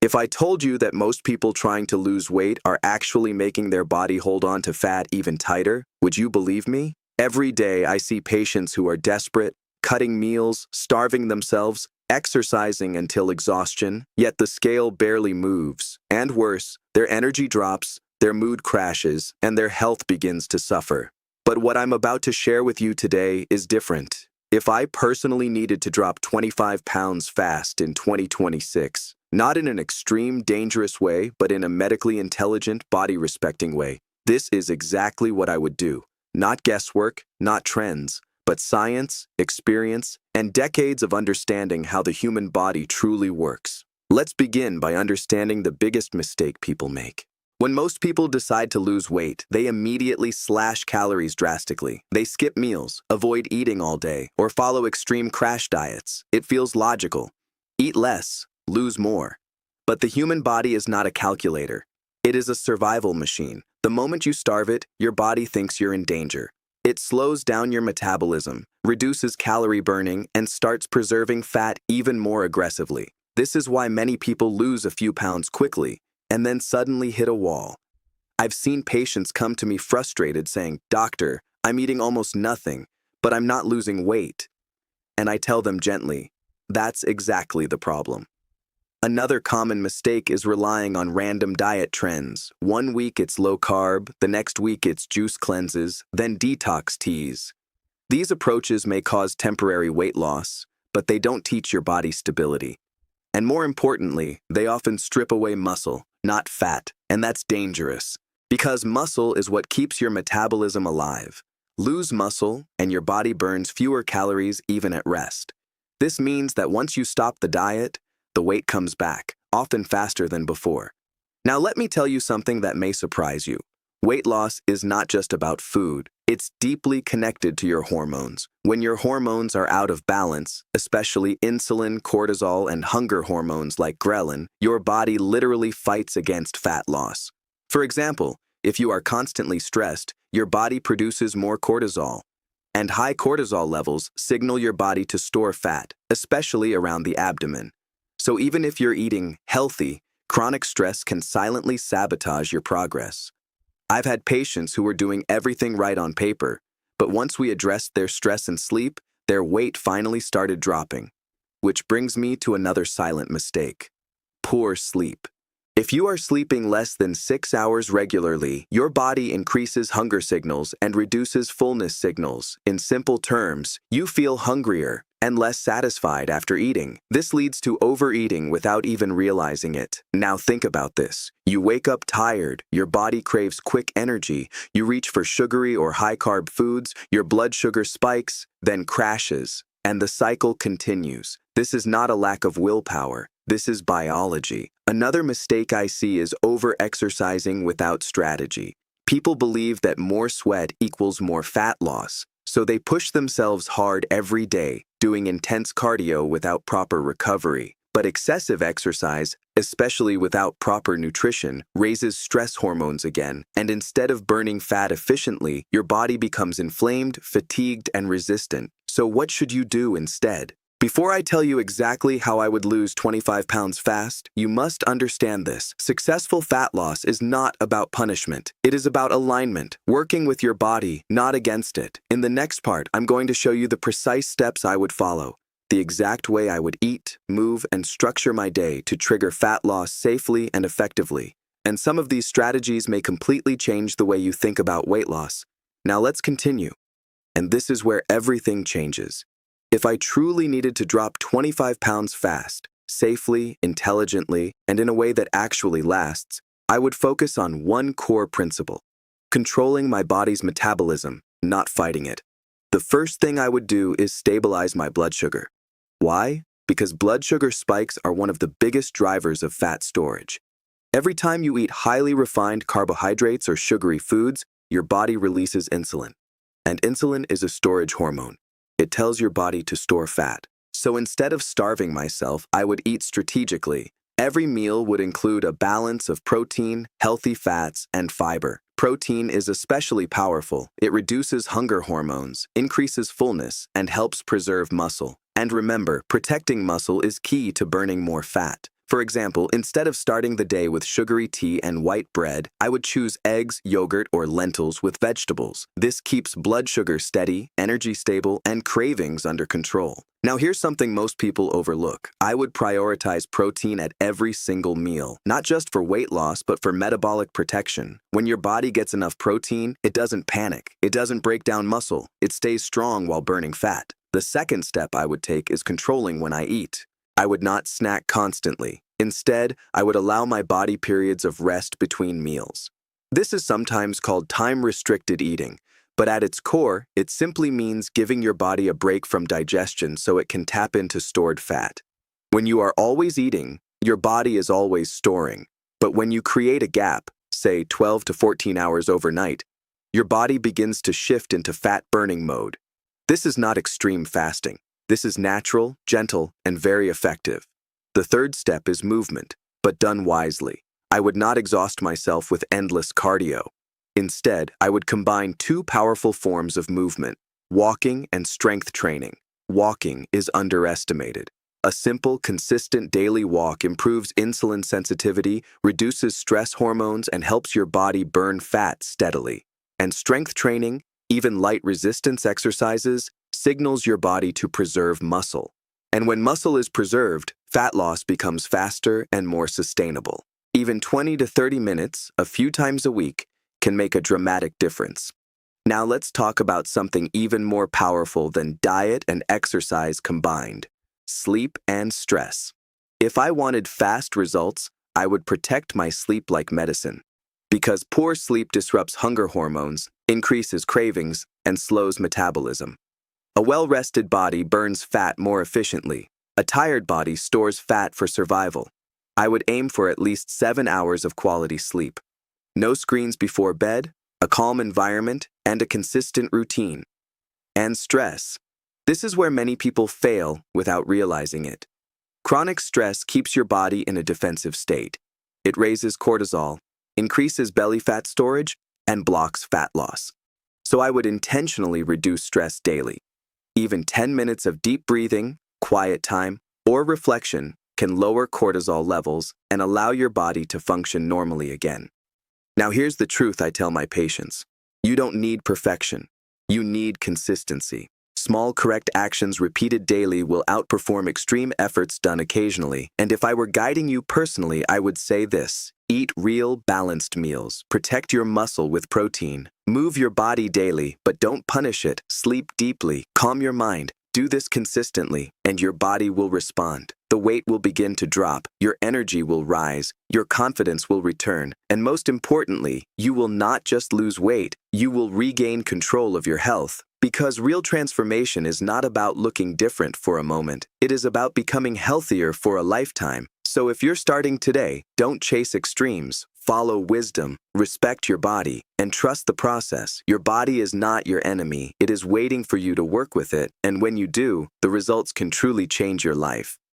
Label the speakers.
Speaker 1: If I told you that most people trying to lose weight are actually making their body hold on to fat even tighter, would you believe me? Every day I see patients who are desperate, cutting meals, starving themselves, exercising until exhaustion, yet the scale barely moves. And worse, their energy drops, their mood crashes, and their health begins to suffer. But what I'm about to share with you today is different. If I personally needed to drop 25 pounds fast in 2026, not in an extreme, dangerous way, but in a medically intelligent, body-respecting way, this is exactly what I would do. Not guesswork, not trends, but science, experience, and decades of understanding how the human body truly works. Let's begin by understanding the biggest mistake people make. When most people decide to lose weight, they immediately slash calories drastically. They skip meals, avoid eating all day, or follow extreme crash diets. It feels logical. Eat less, lose more. But the human body is not a calculator. It is a survival machine. The moment you starve it, your body thinks you're in danger. It slows down your metabolism, reduces calorie burning, and starts preserving fat even more aggressively. This is why many people lose a few pounds quickly and then suddenly hit a wall. I've seen patients come to me frustrated saying, "Doctor, I'm eating almost nothing, but I'm not losing weight." And I tell them gently, that's exactly the problem. Another common mistake is relying on random diet trends. One week it's low carb, the next week it's juice cleanses, then detox teas. These approaches may cause temporary weight loss, but they don't teach your body stability. And more importantly, they often strip away muscle, not fat, and that's dangerous. Because muscle is what keeps your metabolism alive. Lose muscle, and your body burns fewer calories even at rest. This means that once you stop the diet, the weight comes back, often faster than before. Now let me tell you something that may surprise you. Weight loss is not just about food. It's deeply connected to your hormones. When your hormones are out of balance, especially insulin, cortisol, and hunger hormones like ghrelin, your body literally fights against fat loss. For example, if you are constantly stressed, your body produces more cortisol. And high cortisol levels signal your body to store fat, especially around the abdomen. So even if you're eating healthy, chronic stress can silently sabotage your progress. I've had patients who were doing everything right on paper, but once we addressed their stress and sleep, their weight finally started dropping. Which brings me to another silent mistake: poor sleep. If you are sleeping less than 6 hours regularly, your body increases hunger signals and reduces fullness signals. In simple terms, you feel hungrier and less satisfied after eating. This leads to overeating without even realizing it. Now think about this. You wake up tired, your body craves quick energy, you reach for sugary or high-carb foods, your blood sugar spikes, then crashes, and the cycle continues. This is not a lack of willpower. This is biology. Another mistake I see is over-exercising without strategy. People believe that more sweat equals more fat loss, so they push themselves hard every day, doing intense cardio without proper recovery. But excessive exercise, especially without proper nutrition, raises stress hormones again, and instead of burning fat efficiently, your body becomes inflamed, fatigued, and resistant. So what should you do instead? Before I tell you exactly how I would lose 25 pounds fast, you must understand this. Successful fat loss is not about punishment. It is about alignment, working with your body, not against it. In the next part, I'm going to show you the precise steps I would follow, the exact way I would eat, move, and structure my day to trigger fat loss safely and effectively. And some of these strategies may completely change the way you think about weight loss. Now let's continue. And this is where everything changes. If I truly needed to drop 25 pounds fast, safely, intelligently, and in a way that actually lasts, I would focus on one core principle: controlling my body's metabolism, not fighting it. The first thing I would do is stabilize my blood sugar. Why? Because blood sugar spikes are one of the biggest drivers of fat storage. Every time you eat highly refined carbohydrates or sugary foods, your body releases insulin. And insulin is a storage hormone. It tells your body to store fat. So instead of starving myself, I would eat strategically. Every meal would include a balance of protein, healthy fats, and fiber. Protein is especially powerful. It reduces hunger hormones, increases fullness, and helps preserve muscle. And remember, protecting muscle is key to burning more fat. For example, instead of starting the day with sugary tea and white bread, I would choose eggs, yogurt, or lentils with vegetables. This keeps blood sugar steady, energy stable, and cravings under control. Now here's something most people overlook. I would prioritize protein at every single meal, not just for weight loss, but for metabolic protection. When your body gets enough protein, it doesn't panic. It doesn't break down muscle. It stays strong while burning fat. The second step I would take is controlling when I eat. I would not snack constantly. Instead, I would allow my body periods of rest between meals. This is sometimes called time-restricted eating, but at its core, it simply means giving your body a break from digestion so it can tap into stored fat. When you are always eating, your body is always storing. But when you create a gap, say 12 to 14 hours overnight, your body begins to shift into fat-burning mode. This is not extreme fasting. This is natural, gentle, and very effective. The third step is movement, but done wisely. I would not exhaust myself with endless cardio. Instead, I would combine two powerful forms of movement, walking and strength training. Walking is underestimated. A simple, consistent daily walk improves insulin sensitivity, reduces stress hormones, and helps your body burn fat steadily. And strength training, even light resistance exercises, signals your body to preserve muscle. And when muscle is preserved, fat loss becomes faster and more sustainable. Even 20 to 30 minutes, a few times a week, can make a dramatic difference. Now let's talk about something even more powerful than diet and exercise combined: sleep and stress. If I wanted fast results, I would protect my sleep like medicine. Because poor sleep disrupts hunger hormones, increases cravings, and slows metabolism. A well-rested body burns fat more efficiently. A tired body stores fat for survival. I would aim for at least 7 hours of quality sleep. No screens before bed, a calm environment, and a consistent routine. And stress. This is where many people fail without realizing it. Chronic stress keeps your body in a defensive state. It raises cortisol, increases belly fat storage, and blocks fat loss. So I would intentionally reduce stress daily. Even 10 minutes of deep breathing, quiet time, or reflection can lower cortisol levels and allow your body to function normally again. Now here's the truth I tell my patients. You don't need perfection. You need consistency. Small correct actions repeated daily will outperform extreme efforts done occasionally. And if I were guiding you personally, I would say this: eat real, balanced meals. Protect your muscle with protein. Move your body daily, but don't punish it. Sleep deeply. Calm your mind. Do this consistently, and your body will respond. The weight will begin to drop. Your energy will rise. Your confidence will return. And most importantly, you will not just lose weight. You will regain control of your health. Because real transformation is not about looking different for a moment. It is about becoming healthier for a lifetime. So if you're starting today, don't chase extremes. Follow wisdom, respect your body, and trust the process. Your body is not your enemy. It is waiting for you to work with it. And when you do, the results can truly change your life.